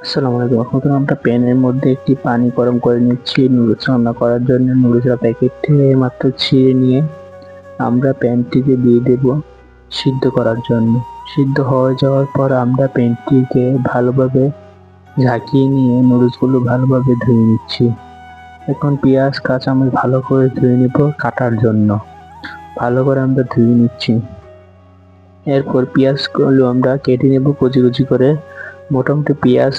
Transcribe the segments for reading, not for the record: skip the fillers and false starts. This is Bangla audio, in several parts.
আসসালামু আলাইকুম। এখন আমরা প্যানের মধ্যে একটি পানি গরম করে নিচ্ছি নুডলস রান্না করার জন্য। নুডলসের প্যাকেট থেকে মাত্র ছিঁড়ে নিয়ে আমরা প্যানটিতে দিয়ে দেব সিদ্ধ করার জন্য। সিদ্ধ হয়ে যাওয়ার পর আমরা প্যানটিকে ভালোভাবে ঝাঁকিয়ে নিয়ে নুডলসগুলো ভালোভাবে ধুয়ে নিচ্ছি। এখন পেঁয়াজ কাঁচামরিচ ভালো করে ধুয়ে নেব কাটার জন্য। ভালো করে আমরা ধুয়ে নিচ্ছি। এরপর পেঁয়াজগুলো আমরা কেটে নেব কুচি কুচি করে। মোটামুটি পেঁয়াজ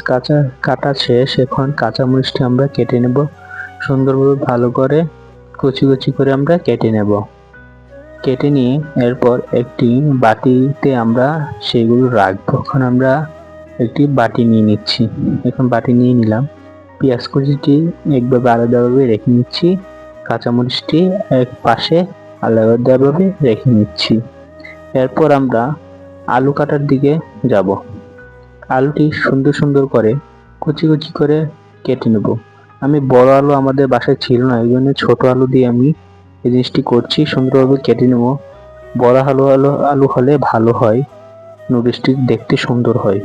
কাটা শেষ। এখন কাঁচামরিচটি আমরা কেটে নেব সুন্দরভাবে, ভালো করে কুচি কুচি করে আমরা কেটে নেব। কেটে নিয়ে এরপর একটি বাটিতে আমরা সেগুলো রাখবো। এখন আমরা একটি বাটি নিয়ে নিচ্ছি। এখন বাটি নিয়ে নিলাম। পেঁয়াজ কুচিটি একভাবে আলাদাভাবে রেখে নিচ্ছি, কাঁচামরিচটি এক পাশে আলাদাভাবে রেখে নিচ্ছি। এরপর আমরা আলু কাটার দিকে যাব। আলুটি সুন্দর সুন্দর করে কুচি কুচি করে কেটে নেব। আমি বড় আলু আমাদের বাসায় ছিল না, এই জন্য ছোট আলু দিয়ে আমি এই জিনিসটি করছি। সুন্দরভাবে কেটে নেব। বড় আলু হলে ভালো হয়, নুডলসটি দেখতে সুন্দর হয়।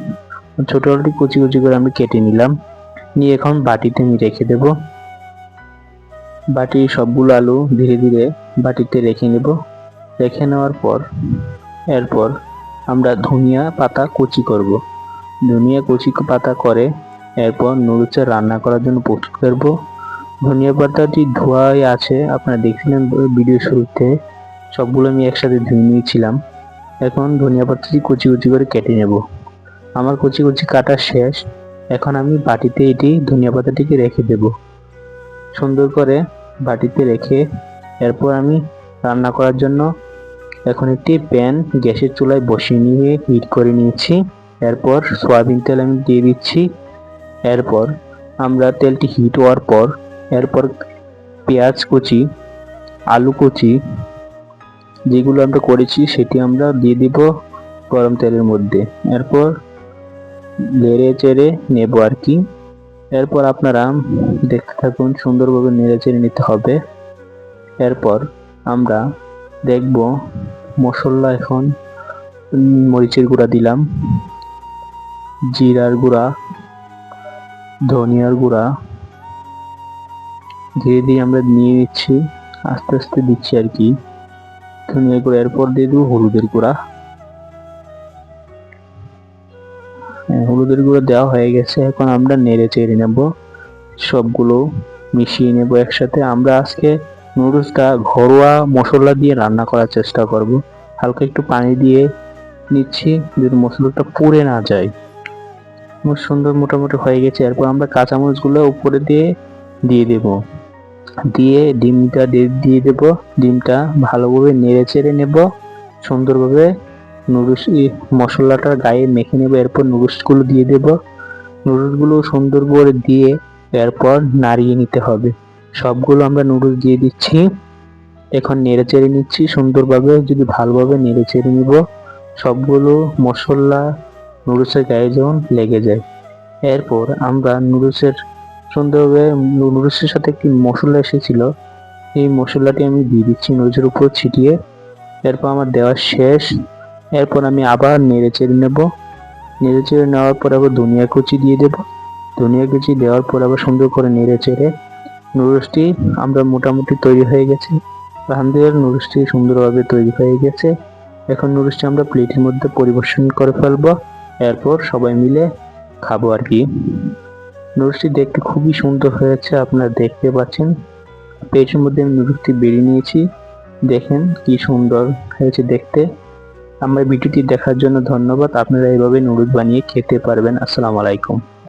ছোট আলুটি কুচি কুচি করে আমি কেটে নিলাম। নিয়ে এখন বাটিতে আমি রেখে দেব। বাটির সবগুলো আলু ধীরে ধীরে বাটিতে রেখে নেব। রেখে নেওয়ার পর এরপর আমরা ধনিয়া পাতা কুচি করব। ধনিয়া কুচি পাতা করে এরপর নুডলস রান্না করার জন্য প্রস্তুত করব। ধনিয়া পাতাটি ধোয়াই আছে, আপনারা দেখছিলেন ভিডিও শুরুতে, সবগুলো আমি একসাথে ধুয়ে নিয়েছিলাম। এখন ধনিয়া পাতাটি কুচি কুচি করে কেটে নেব। আমার কুচি কুচি কাটা শেষ। এখন আমি বাটিতে এটি ধনিয়া পাতাটিকে রেখে দেব। সুন্দর করে বাটিতে রেখে এরপর আমি রান্না করার জন্য এখন একটি প্যান গ্যাসের চুলায় বসিয়ে নিয়ে হিট করে নিয়েছি। এরপর সয়াবিন তেল আমি দিয়ে দিচ্ছি। এরপর আমরা তেলটি হিট হওয়ার পর এরপর পেঁয়াজ কুচি, আলু কুচি যেগুলো আমরা করেছি সেটি আমরা দিয়ে দিব গরম তেলের মধ্যে। এরপর নেড়ে চেড়ে নেব আর কি। এরপর আপনারা দেখতে থাকুন, সুন্দরভাবে নেড়ে চেড়ে নিতে হবে। এরপর আমরা দেখব মশলা। এখন মরিচের গুঁড়া দিলাম, জিরার গুঁড়া, ধনিয়ার গুঁড়া ধীরে ধীরে আমরা নিয়ে নিচ্ছি, আস্তে আস্তে দিচ্ছি আর কি ধনিয়ার গুঁড়া। এরপর দিয়ে দেবো হলুদের গুঁড়া। হলুদের গুঁড়ো দেওয়া হয়ে গেছে। এখন আমরা নেড়ে চেড়ে নেব, সবগুলো মিশিয়ে নেব একসাথে। আমরা আজকে নুডলসটা ঘরোয়া মশলা দিয়ে রান্না করার চেষ্টা করব। হালকা একটু পানি দিয়ে নিচ্ছি যদি মশলাটা পুড়ে না যায়। সুন্দর মোটামুটি হয়ে গেছে। এরপর আমরা কাঁচামরিচগুলো উপরে দিয়ে দেব। দিয়ে ডিমটা দিয়ে দেব। ডিমটা ভালোভাবে নেড়ে চেড়ে নেব সুন্দরভাবে। নুডলস মশলাটার গায়ে মেখে নেব। এরপর নুডলসগুলো দিয়ে দেব। নুডলসগুলো সুন্দর করে দিয়ে এরপর নাড়িয়ে নিতে হবে। সবগুলো আমরা নুডলস দিয়ে দিচ্ছি। এখন নেড়ে চেড়ে নিচ্ছি সুন্দরভাবে, যদি ভালোভাবে নেড়ে চেড়ে নিব সবগুলো মশলা নুডলসের গায়ে যেমন লেগে যায়। এরপর আমরা সুন্দরভাবে নুডলসের সাথে একটি মশলা এসেছিল, এই মশলাটি আমি দিয়ে দিচ্ছি নুডলসের উপর ছিটিয়ে। এরপর আমার দেওয়া শেষ। এরপর আমি আবার নেড়ে চেড়ে নেব। নেড়ে চেড়ে নেওয়ার পর আবার ধনিয়া কুচি দিয়ে দেব। ধনিয়া কুচি দেওয়ার পর আবার সুন্দর করে নেড়ে চেড়ে নুডলসটি আমরা মোটামুটি তৈরি হয়ে গেছে। আলহামদুলিল্লাহ, নুডলসটি সুন্দরভাবে তৈরি হয়ে গেছে। এখন নুডলসটি আমরা প্লেটের মধ্যে পরিবেশন করে ফেলবো। এরপর সবাই মিলে খাবো আর কি। নুডলসটি দেখতে খুবই সুন্দর হয়েছে, আপনারা দেখতে পাচ্ছেন। প্লেটের মধ্যে আমি নুডলসটি বেরিয়ে নিয়েছি, দেখেন কি সুন্দর হয়েছে দেখতে। আমার ভিডিওটি দেখার জন্য ধন্যবাদ। আপনারা এইভাবে নুডলস বানিয়ে খেতে পারবেন। আসসালামু আলাইকুম।